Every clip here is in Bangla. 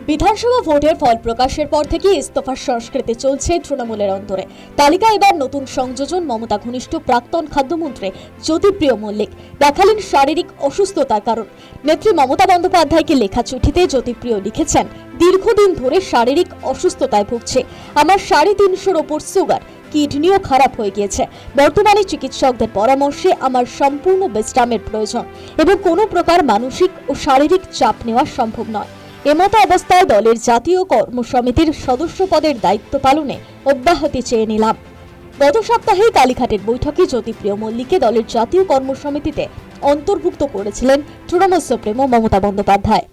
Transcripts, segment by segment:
বিধানসভা ভোটের ফল প্রকাশের পর থেকে ইস্তফার সংস্কৃতি চলছে তৃণমূলের অন্তরে। তালিকা এবার নতুন সংযোজন মমতা ঘনিষ্ঠ প্রাক্তন খাদ্যমন্ত্রী জ্যোতিপ্রিয় মল্লিক দেখালেন শারীরিক অসুস্থতার কারণ। নেত্রী মমতা বন্দ্যোপাধ্যায়কে লেখা চিঠিতে জ্যোতিপ্রিয় লিখেছেন, দীর্ঘদিন ধরে শারীরিক অসুস্থতায় ভুগছে। আমার 350-এর ওপর সুগার, কিডনিও খারাপ হয়ে গিয়েছে। বর্তমানে চিকিৎসকদের পরামর্শে আমার সম্পূর্ণ বিশ্রামের প্রয়োজন এবং কোনো প্রকার মানসিক ও শারীরিক চাপ নেওয়া সম্ভব নয়। এমতো অবস্থায় দলের জাতীয় কর্মসমিতির সদস্য পদের দায়িত্ব পালনে অব্যাহতি চেয়ে নিলাম। গত সপ্তাহে কালীঘাটের বৈঠকে জ্যোতিপ্রিয় মল্লিককে দলের জাতীয় কর্মসমিতিতে অন্তর্ভুক্ত করেছিলেন তৃণমূল সুপ্রিমো মমতা বন্দ্যোপাধ্যায়।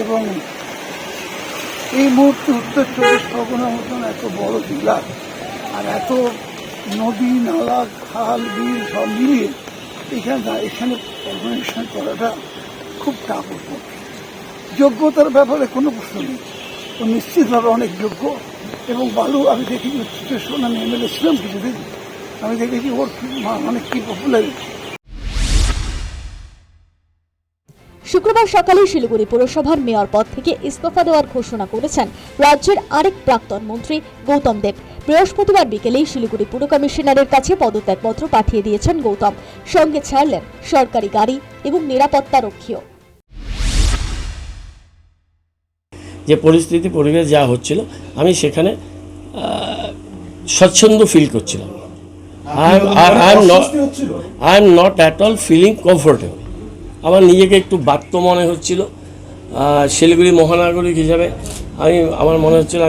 এবং এই মুহূর্তে উত্তর চব্বিশ পরগনার মতন এত বড় জেলা আর এত নদী নালা খাল বিল সব মিলিয়ে এখানে অর্গানাইজেশন করাটা খুব টাফ হতো। যোগ্যতার ব্যাপারে কোনো প্রশ্ন নেই, ও নিশ্চিতভাবে অনেক যোগ্য। এবং বালু আমি দেখি সিচুয়েশন, আমি এমএলএ ছিলাম কিছুদিন, আমি দেখেছি ওর অনেক কি পপুলারিটি। শুক্রবার সকালে শিলিগুড়ি পুরসভার মেয়র পদ থেকে ইস্তফা দেওয়ার ঘোষণা করেছেন রাজ্যের আরেক প্রাক্তন মন্ত্রী গৌতম দেব। বৃহস্পতিবার বিকেলেই শিলিগুড়ি পুর কমিশনারের কাছে পদত্যাগপত্র পাঠিয়ে দিয়েছেন গৌতম। সঙ্গে ছাড়লেন সরকারি গাড়ি এবং নিরাপত্তা রক্ষীও। যে পরিবেশ যা হচ্ছিল, আমি সেখানে স্বচ্ছন্দ ফিল করছিলাম। I am not at all feeling comfortable. আমার নিজেকে একটু বাত্য মনে হচ্ছিল। শিলিগুড়ি মহানাগরিক হিসাবে আমার মনে হচ্ছিল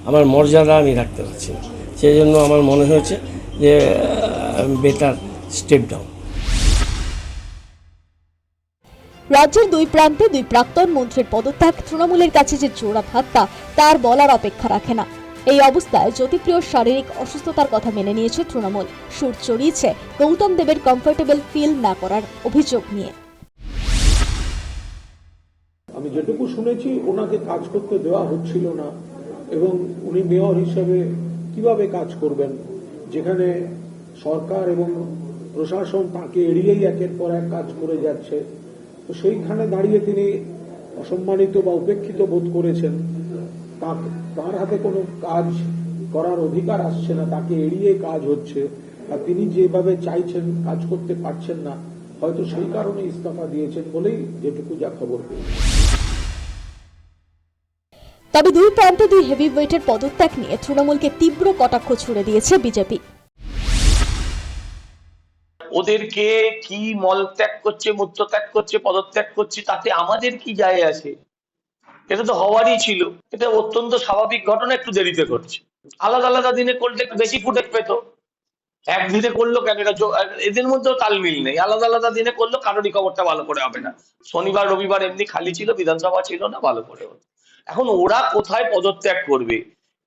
আমার মর্যাদা আমি রাখতে পারছি না। সেই জন্য আমার মনে হয়েছে যে বেটার স্টেপ ডাউন। রাজ্যের দুই প্রান্তে দুই প্রাক্তন মন্ত্রীর পদত্যাগ তৃণমূলের কাছে যে জোড়া ধাক্কা তার বলার অপেক্ষা রাখে না। এই অবস্থায় জ্যোতিপ্রিয় শারীরিক অসুস্থতার কথা মেনে নিয়েছে তৃণমূল। সুর চড়িয়েছে গৌতম দেবের কমফোর্টেবল ফিল না করার অভিযোগ নিয়ে। আমি যেটুকু শুনেছি, ওনাকে কাজ করতে দেওয়া হচ্ছিল না এবং উনি মেয়র হিসেবে কিভাবে কাজ করবেন, যেখানে সরকার এবং প্রশাসন তাকে এড়িয়েই একের পর এক কাজ করে যাচ্ছে। তো সেইখানে দাঁড়িয়ে তিনি অসম্মানিত বা উপেক্ষিত বোধ করেছেন। তার হাতে কোনো কাজ করার অধিকার আসছে না, তাকে এড়িয়ে কাজ হচ্ছে, আর তিনি যেভাবে চাইছেন কাজ করতে পারছেন না। হয়তো সেই কারণে ইস্তফা দিয়েছেন বলেই যেটুকু যা খবর পেয়েছি। তবে দুই প্রান্তে দুই হেভিওয়েটের পদত্যাগ নিয়ে তৃণমূলকে তীব্র কটাক্ষ ছুড়ে দিয়েছে বিজেপি। ওদেরকে কি মল ত্যাগ করছে, মূত্র ত্যাগ করছে, পদত্যাগ করছে, তাতে আমাদের কি যায় আসে? এটা তো হওয়ারই ছিল। এটা অত্যন্ত স্বাভাবিক ঘটনা। একটু দেরিতে করছে। আলাদা আলাদা দিনে করলে একটু বেশি ফুটেজ পেত। একদিনে করলো কেন? এদের মধ্যেও তালমিল নেই। আলাদা আলাদা দিনে করলো, কারোরই খবরটা ভালো করে হবে না। শনিবার রবিবার এমনি খালি ছিল, বিধানসভা ছিল না, ভালো করে হতো। এখন ওরা কোথায় পদত্যাগ করবে,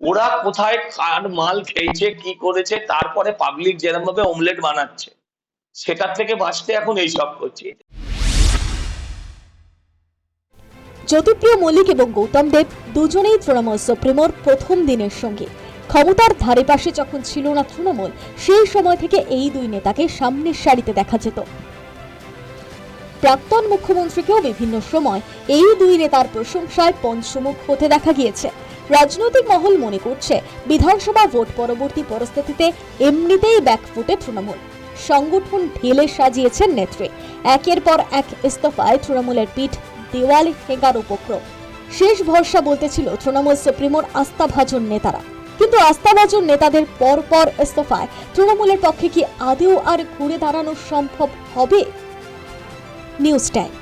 ওরা কোথায় কার মাল খেয়েছে, কি করেছে, তারপরে পাবলিক যেরকম ভাবে অমলেট বানাচ্ছে, সেটার থেকে বাঁচতে এখন এইসব করছে। জ্যোতিপ্রিয় মল্লিক এবং গৌতম দেব দুজনেই তৃণমূল সুপ্রিমোর প্রথম দিনের সঙ্গে। ক্ষমতার ধারে পাশে যখন ছিল না তৃণমূল, সেই সময় থেকে এই দুই নেতাকে সামনের সারিতে দেখা যেত। প্রাক্তন মুখ্যমন্ত্রীকেও বিভিন্ন সময় এই দুই নেতার প্রশংসায় পঞ্চমুখ হতে দেখা গিয়েছে। রাজনৈতিক মহল মনে করছে, বিধানসভা ভোট পরবর্তী পরিস্থিতিতে এমনিতেই ব্যাকফুটে তৃণমূল। সংগঠন ঢেলে সাজিয়েছেন নেত্রী। একের পর এক ইস্তফায় তৃণমূলের পিঠ দেওয়ালে ঠেকার উপক্রম। শেষ ভরসা বলতে ছিল তৃণমূল সুপ্রিমোর আস্থাভাজন নেতারা। কিন্তু আস্থাভাজন নেতাদের পর ইস্তফায় তৃণমূলের পক্ষে কি আদৌ আর ঘুরে দাঁড়ানো সম্ভব হবে? News time.